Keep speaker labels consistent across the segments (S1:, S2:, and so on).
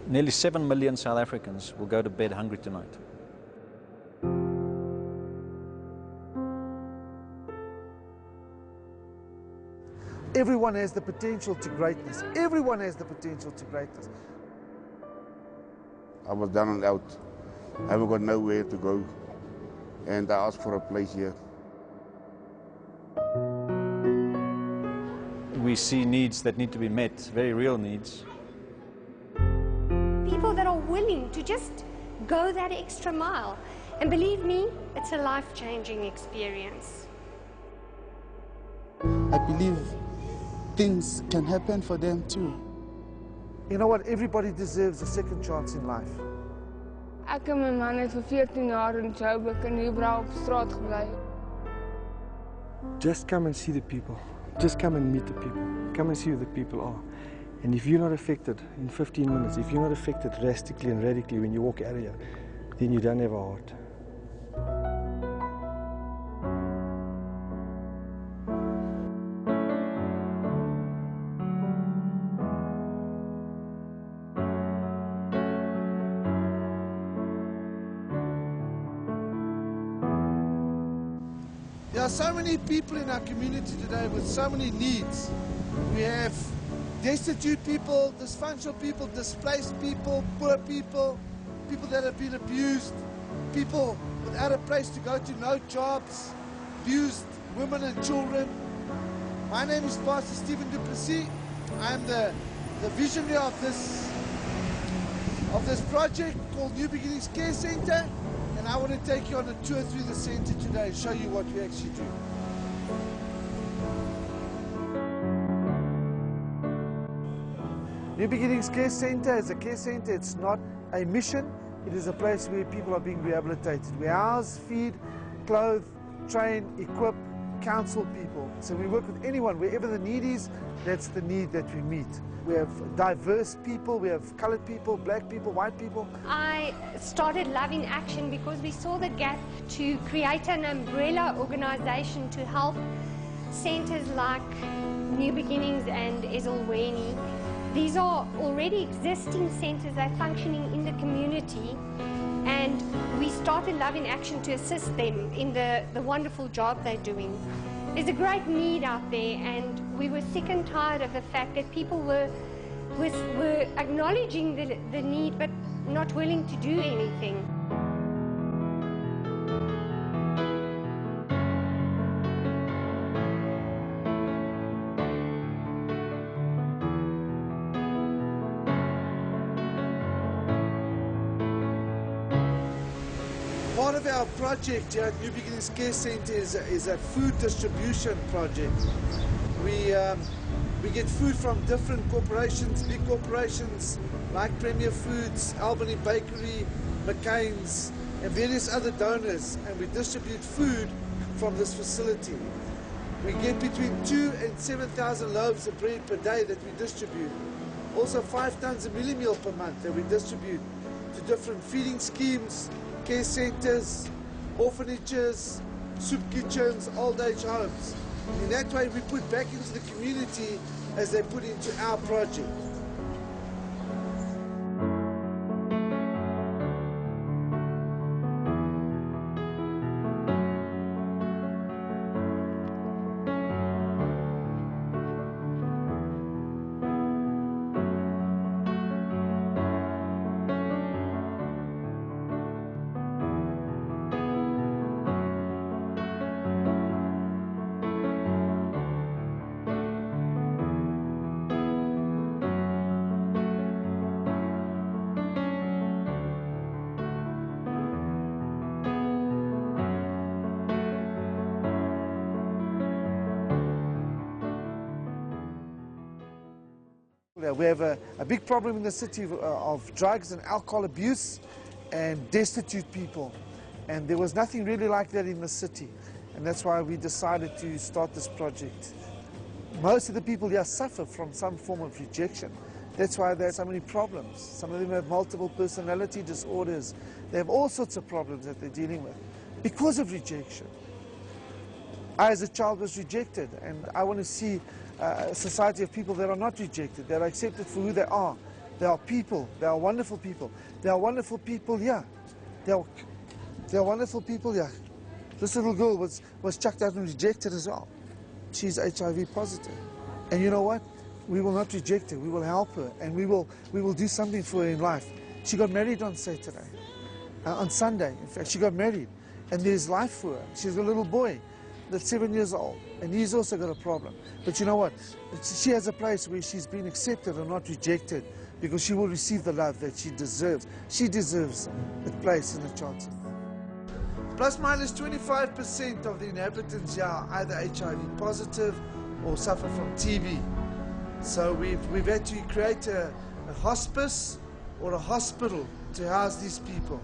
S1: Nearly 7 million South Africans will go to bed hungry tonight.
S2: Everyone has the potential to greatness. Everyone has the potential to greatness.
S3: I was down and out. I haven't got nowhere to go. And I asked for a place here.
S1: We see needs that need to be met, very real needs.
S4: People that are willing to just go that extra mile. And believe me, it's a life-changing experience.
S5: I believe things can happen for them too.
S2: You know what? Everybody deserves a second chance in life.
S6: Ek en my man het vir 14 jaar in Joburg in Hiebra op straat gebly.
S7: Just come and see the people. Just come and meet the people. Come and see who the people are. And if you're not affected in 15 minutes, if you're not affected drastically and radically when you walk out of here, then you don't have a heart.
S2: There are so many people in our community today with so many needs. We have destitute people, dysfunctional people, displaced people, poor people, people that have been abused, people without a place to go to, no jobs, abused women and children. My name is Pastor Stephen Du Plessis. I am the visionary of this project called New Beginnings Care Centre. And I want to take you on a tour through the centre today and show you what we actually do. New Beginnings Care Centre is a care centre. It's not a mission. It is a place where people are being rehabilitated. We house, feed, clothe, train, equip, counsel people. So we work with anyone, wherever the need is, that's the need that we meet. We have diverse people, we have colored people, black people, white people.
S4: I started Love in Action because we saw the gap to create an umbrella organization to help centers like New Beginnings and Ezulweni. These are already existing centers, they're functioning in the community, and we started Love in Action to assist them in the wonderful job they're doing. There's a great need out there, and we were sick and tired of the fact that people were acknowledging the need but not willing to do anything.
S2: Part of our project here at New Beginnings Care Centre is a food distribution project. We get food from different corporations, big corporations like Premier Foods, Albany Bakery, McCain's, and various other donors, and we distribute food from this facility. We get between 2,000 and 7,000 loaves of bread per day that we distribute. Also 5 tons of milli meal per month that we distribute to different feeding schemes, care centres, orphanages, soup kitchens, old age homes. In that way we put back into the community as they put into our project. We have a big problem in the city of drugs and alcohol abuse and destitute people. And there was nothing really like that in the city. And that's why we decided to start this project. Most of the people here suffer from some form of rejection. That's why there are so many problems. Some of them have multiple personality disorders. They have all sorts of problems that they're dealing with because of rejection. I, as a child, was rejected, and I want to see a society of people that are not rejected, that are accepted for who they are, There are people. There are wonderful people. There are wonderful people here. There are wonderful people here. This little girl was chucked out and rejected as well. She's HIV positive. And you know what? We will not reject her. We will help her, and we will do something for her in life. She got married on Saturday, on Sunday. In fact, she got married, and there's life for her. She's a little boy that's 7 years old, and he's also got a problem. But you know what? She has a place where she's been accepted and not rejected, because she will receive the love that she deserves. She deserves a place in the chance. Plus minus 25% of the inhabitants here are either HIV positive or suffer from TB. So we've had to create a hospice or a hospital to house these people.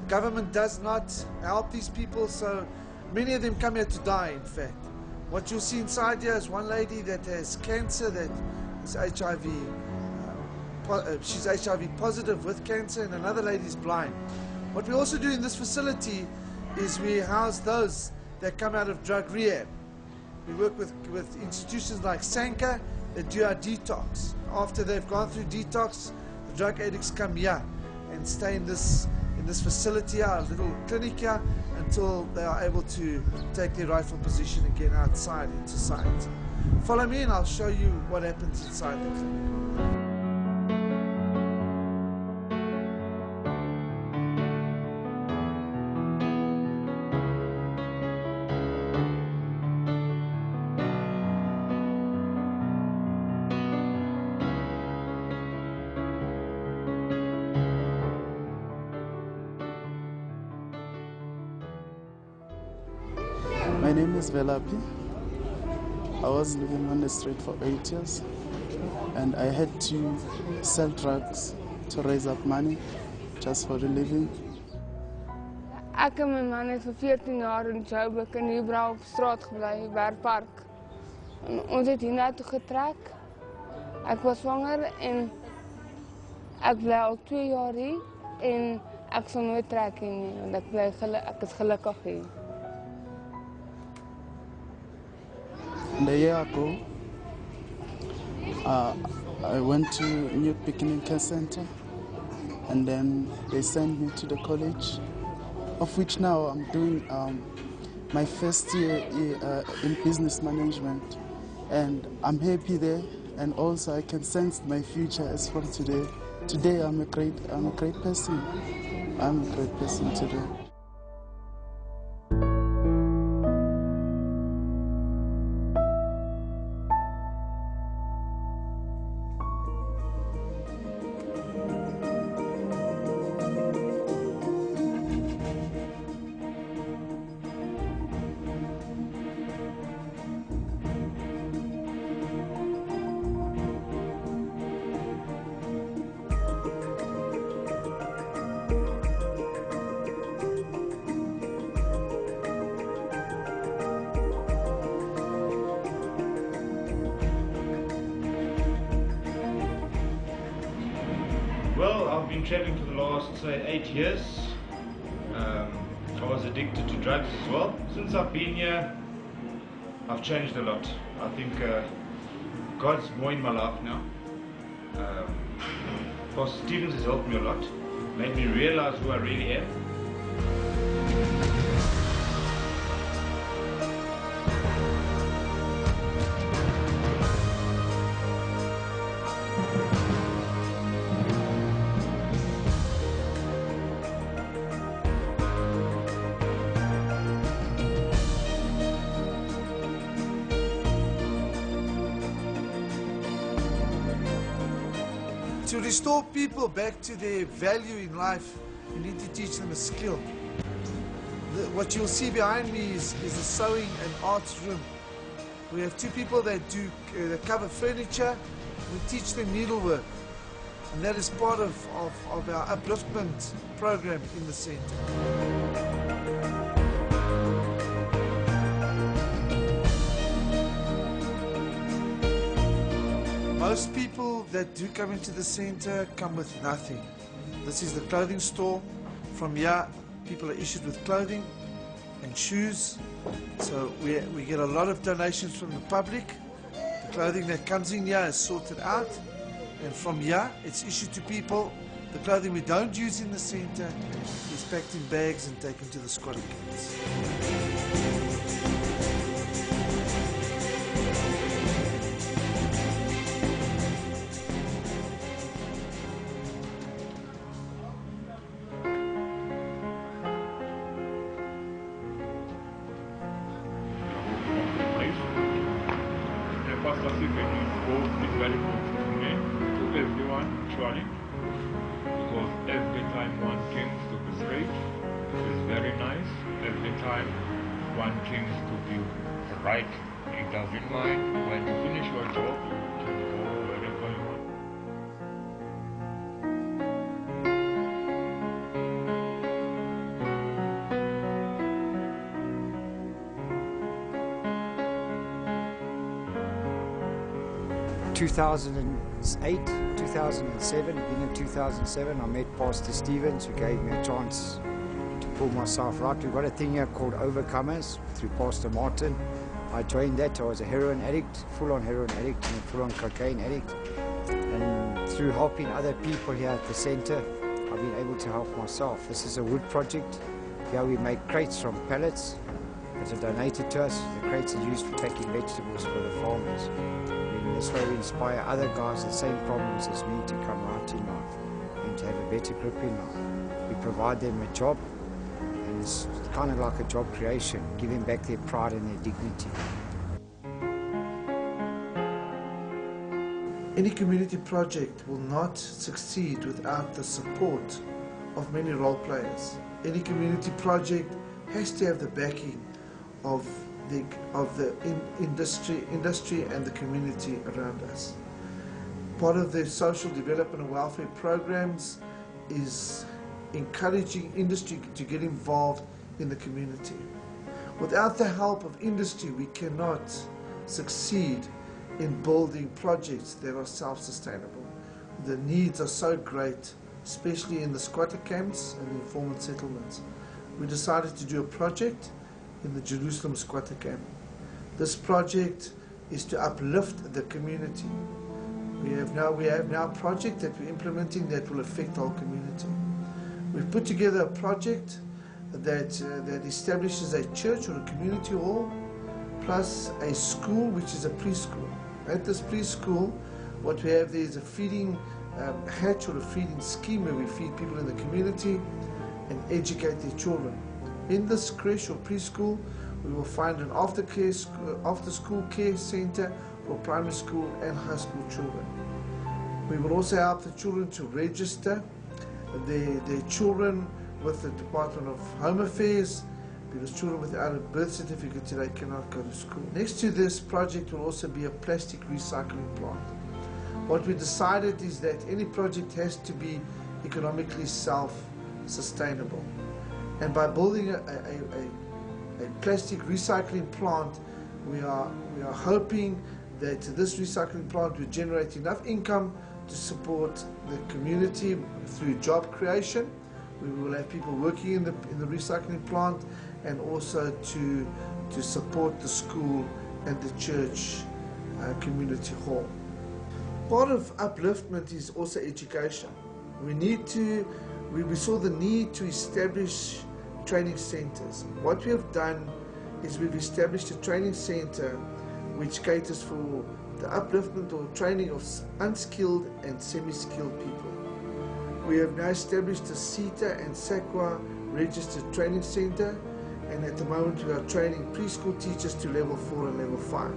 S2: The government does not help these people, so many of them come here to die, in fact. What you'll see inside here is one lady that has cancer, that is HIV, she's HIV positive with cancer, and another lady is blind. What we also do in this facility is we house those that come out of drug rehab. We work with institutions like Sanka that do our detox. After they've gone through detox, the drug addicts come here and stay in this facility, our little clinic here, until they are able to take their rightful position again outside in society. Follow me and I'll show you what happens inside the clinic.
S5: My name is Velapi. I was living on the street for 8 years, and I had to sell drugs to raise up money just for the living.
S6: Ek en my man het vir 14 jaar in Joburg in Nieuwbrouw op straat gebly, Werkpark. En ons het hiernatoe getrek. Ek was swanger en ek bly al 2 jaar hier en ek sal nooit trek hier nie, want ek is gelukkig hier.
S5: And a year ago, I went to New Beginning Care Center, and then they sent me to the college, of which now I'm doing my first year in business management, and I'm happy there, and also I can sense my future as from today. Today I'm a great person. I'm a great person today.
S8: Well, I've been traveling for the last 8 years. I was addicted to drugs as well. Since I've been here, I've changed a lot. I think God's more in my life now. Pastor Stevens has helped me a lot, made me realize who I really am.
S2: To restore people back to their value in life, you need to teach them a skill. What you'll see behind me is a sewing and arts room. We have 2 people that cover furniture. We teach them needlework, and that is part of our upliftment program in the center. Most people that do come into the center come with nothing. This is the clothing store. From here, people are issued with clothing and shoes. So we get a lot of donations from the public. The clothing that comes in here is sorted out, And from here, it's issued to people. The clothing we don't use in the centre is packed in bags and taken to the squatter camps.
S9: 2008, 2007, beginning of 2007, I met Pastor Stevens, who gave me a chance to pull myself right. We've got a thing here called Overcomers through Pastor Martin. I joined that. I was a heroin addict, full-on heroin addict and a full-on cocaine addict. And through helping other people here at the centre, I've been able to help myself. This is a wood project. Here we make crates from pallets that are donated to us. The crates are used for packing vegetables for the farmers. This way we inspire other guys with the same problems as me to come right in life and to have a better grip in life. We provide them a job, and it's kind of like a job creation, giving back their pride and their dignity.
S2: Any community project will not succeed without the support of many role players. Any community project has to have the backing of the industry and the community around us. Part of the social development and welfare programs is encouraging industry to get involved in the community. Without the help of industry, we cannot succeed in building projects that are self-sustainable. The needs are so great, especially in the squatter camps and the informal settlements. We decided to do a project in the Jerusalem squatter camp. This project is to uplift the community. We have now a project that we're implementing that will affect the whole community. We've put together a project that establishes a church or a community hall plus a school, which is a preschool. At this preschool, what we have there is a feeding hatch or a feeding scheme where we feed people in the community and educate their children. In this creche or preschool, we will find an after-school care center for primary school and high school children. We will also help the children to register their children with the Department of Home Affairs, because children without a birth certificate today cannot go to school. Next to this project will also be a plastic recycling plant. What we decided is that any project has to be economically self-sustainable. And by building a plastic recycling plant, we are hoping that this recycling plant will generate enough income to support the community through job creation. We will have people working in the recycling plant, and also to support the school and the church community hall. Part of upliftment is also education. We saw the need to establish training centers. What we have done is we've established a training center which caters for the upliftment or training of unskilled and semi-skilled people. We have now established a CETA and SAQA registered training center, and at the moment we are training preschool teachers to level 4 and level 5.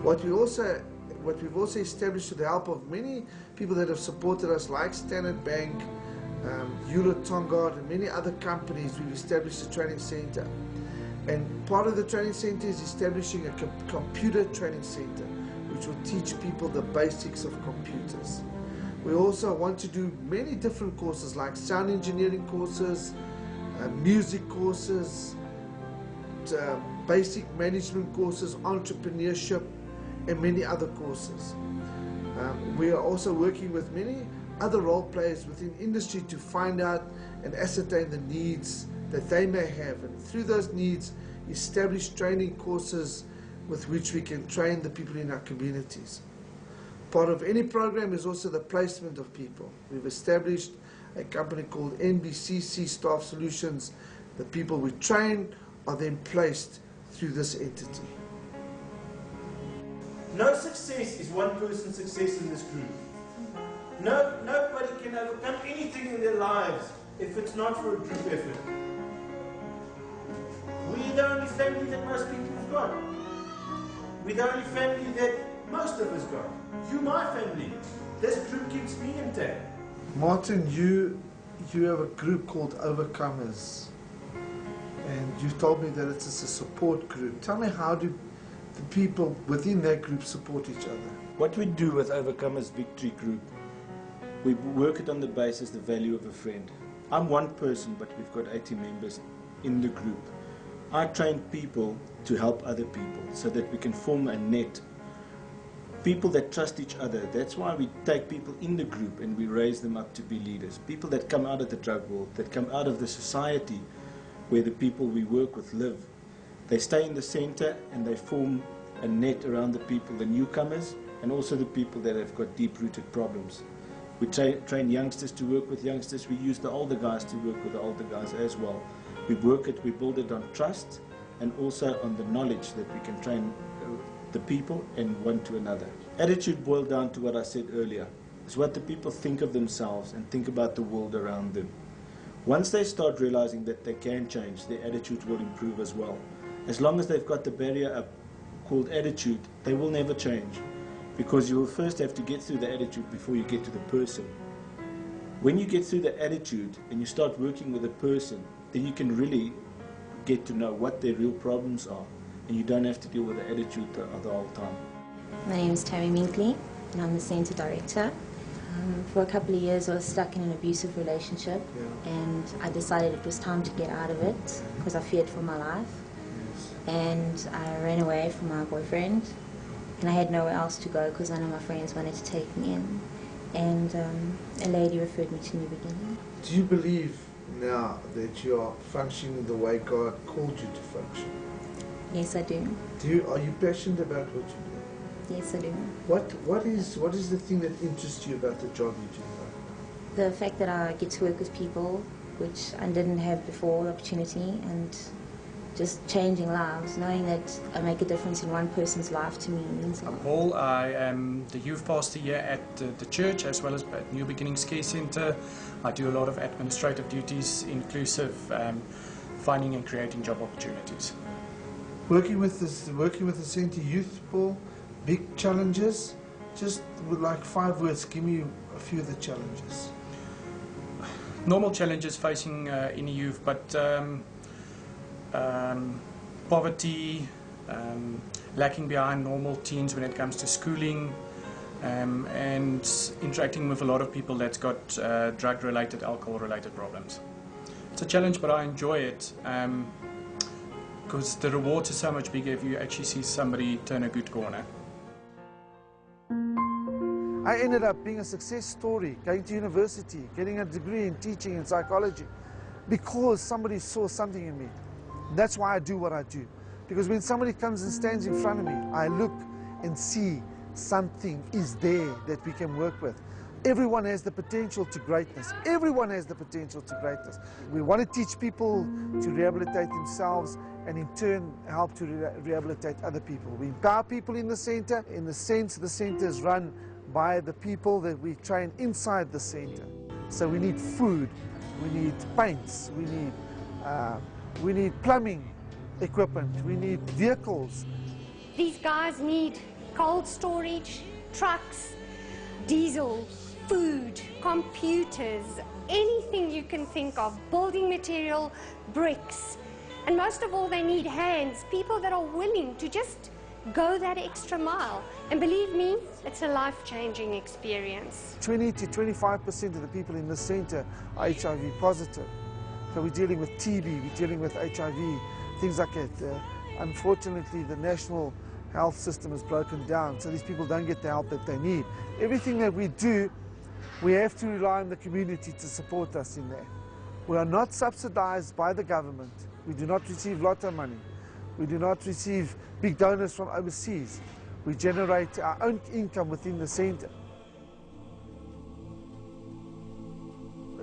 S2: What we've also established with the help of many people that have supported us, like Standard Bank, Hewlett Tonguard and many other companies, we've established a training center. And part of the training center is establishing a computer training center, which will teach people the basics of computers. We also want to do many different courses like sound engineering courses, music courses, basic management courses, entrepreneurship, and many other courses. We are also working with many other role players within industry to find out and ascertain the needs that they may have, and through those needs establish training courses with which we can train the people in our communities. Part of any program is also the placement of people. We've established a company called NBCC Staff Solutions. The people we train are then placed through this entity.
S10: No success is one person's success in this group. Nobody can overcome anything in their lives if it's not for a group effort. We're the only family that most people have got. We're the only family that most of us got. You, my family. This group keeps me intact.
S2: Martin, you have a group called Overcomers, and you told me that it's a support group. Tell me, how do the people within that group support each other?
S10: What we do with Overcomers Victory Group, we work it on the basis the value of a friend. I'm one person, but we've got 80 members in the group. I train people to help other people so that we can form a net. People that trust each other. That's why we take people in the group and we raise them up to be leaders. People that come out of the drug world, that come out of the society where the people we work with live. They stay in the center and they form a net around the people, the newcomers, and also the people that have got deep-rooted problems. We train youngsters to work with youngsters. We use the older guys to work with the older guys as well. We build it on trust and also on the knowledge that we can train the people and one to another. Attitude boiled down to what I said earlier. It's what the people think of themselves and think about the world around them. Once they start realizing that they can change, their attitude will improve as well. As long as they've got the barrier up called attitude, they will never change. Because you will first have to get through the attitude before you get to the person. When you get through the attitude and you start working with a person, then you can really get to know what their real problems are, and you don't have to deal with the attitude the whole time.
S11: My name is Tammy Minkley, and I'm the Centre Director. For a couple of years I was stuck in an abusive relationship, and I decided it was time to get out of it because I feared for my life. And I ran away from my boyfriend, and I had nowhere else to go because none of my friends wanted to take me in. And a lady referred me to New Beginning.
S2: Do you believe now that you are functioning the way God called you to function?
S11: Yes, I do.
S2: Are you passionate about what you do?
S11: Yes, I do.
S2: What is the thing that interests you about the job you do right now?
S11: The fact that I get to work with people, which I didn't have before, the opportunity, and just changing lives, knowing that I make a difference in one person's life, to me means a lot.
S12: I'm Paul. I am the youth pastor here at the church as well as at New Beginnings Care Centre. I do a lot of administrative duties, inclusive finding and creating job opportunities.
S2: Working with the Centre Youth, Paul, big challenges. Just with like 5 words, give me a few of the challenges.
S12: Normal challenges facing any youth, but poverty, lacking behind normal teens when it comes to schooling, and interacting with a lot of people that's got drug-related, alcohol-related problems. It's a challenge, but I enjoy it because the rewards are so much bigger if you actually see somebody turn a good corner.
S2: I ended up being a success story, going to university, getting a degree in teaching and psychology, because somebody saw something in me. That's why I do what I do. Because when somebody comes and stands in front of me, I look and see something is there that we can work with. Everyone has the potential to greatness. Everyone has the potential to greatness. We want to teach people to rehabilitate themselves and in turn help to rehabilitate other people. We empower people in the centre. In the sense, the centre is run by the people that we train inside the centre. So we need food, we need paints, we need plumbing equipment, we need vehicles.
S4: These guys need cold storage, trucks, diesel, food, computers, anything you can think of, building material, bricks. And most of all, they need hands, people that are willing to just go that extra mile. And believe me, it's a life-changing experience. 20 to 25% of the people in this centre are HIV positive. So we're dealing with TB, we're dealing with HIV, things like that. Unfortunately, the national health system is broken down, so these people don't get the help that they need. Everything that we do, we have to rely on the community to support us in there. We are not subsidized by the government. We do not receive lotto money. We do not receive big donors from overseas.
S2: We generate our own income within the centre.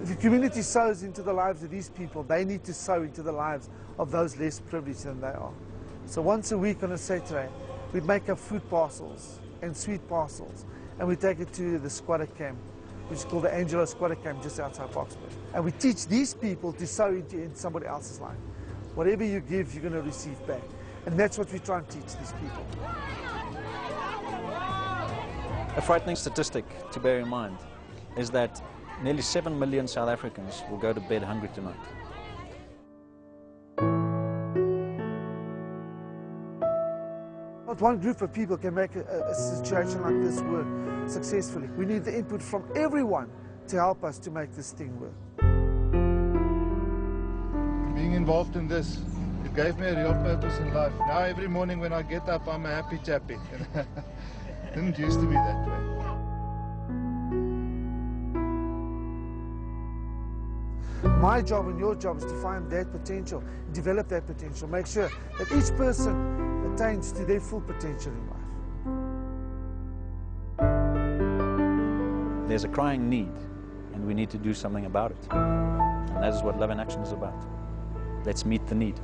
S2: If the community sows into the lives of these people, they need to sow into the lives of those less privileged than they are. So once a week on a Saturday, we make up food parcels and sweet parcels, and we take it to the squatter camp, which is called the Angelo Squatter Camp just outside Boksburg. And we teach these people to sow into somebody else's life. Whatever you give, you're going to receive back. And that's what we try and teach these people.
S1: A frightening statistic to bear in mind is that nearly 7 million South Africans will go to bed hungry tonight.
S2: Not one group of people can make a situation like this work successfully. We need the input from everyone to help us to make this thing work.
S13: Being involved in this, it gave me a real purpose in life. Now every morning when I get up, I'm a happy chappy. Didn't used to be that way.
S2: My job and your job is to find that potential, develop that potential, make sure that each person attains to their full potential in life.
S1: There's a crying need, and we need to do something about it. And that is what Love in Action is about. Let's meet the need.